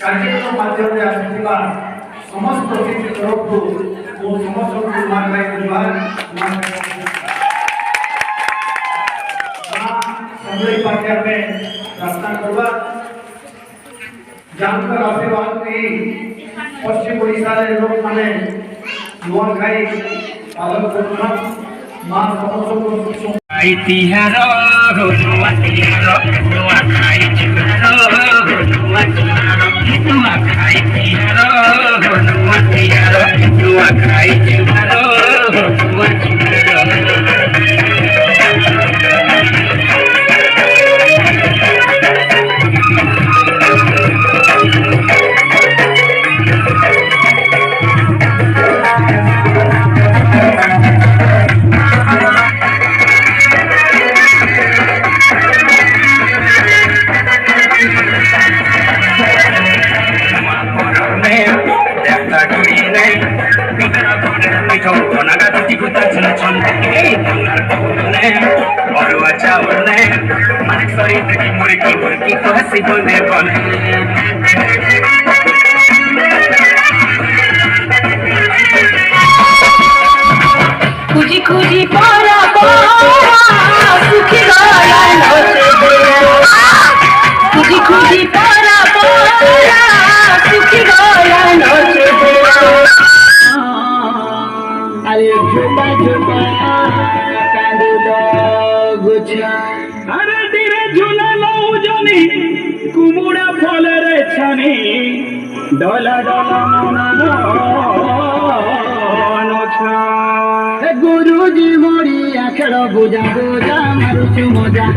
कार्यक्रम माध्यम आसुवा समस्त अतिथि तरफ समस्त प्रार्थना करवा जानकर आशीर्वाद पश्चिम ओडिशा लोक मैंने नुआखाई पालन कर माँ समस्त खुजी खुजी पारा सुखी खुजी खुजी पारा सुखी अरे झुका झुका अरे धीरे झूला लऊ जनी कुमुड़ा फल रे छनी डला डला गुरुजी मोरी आखेड़ बुझा बुझा मारुछु मजा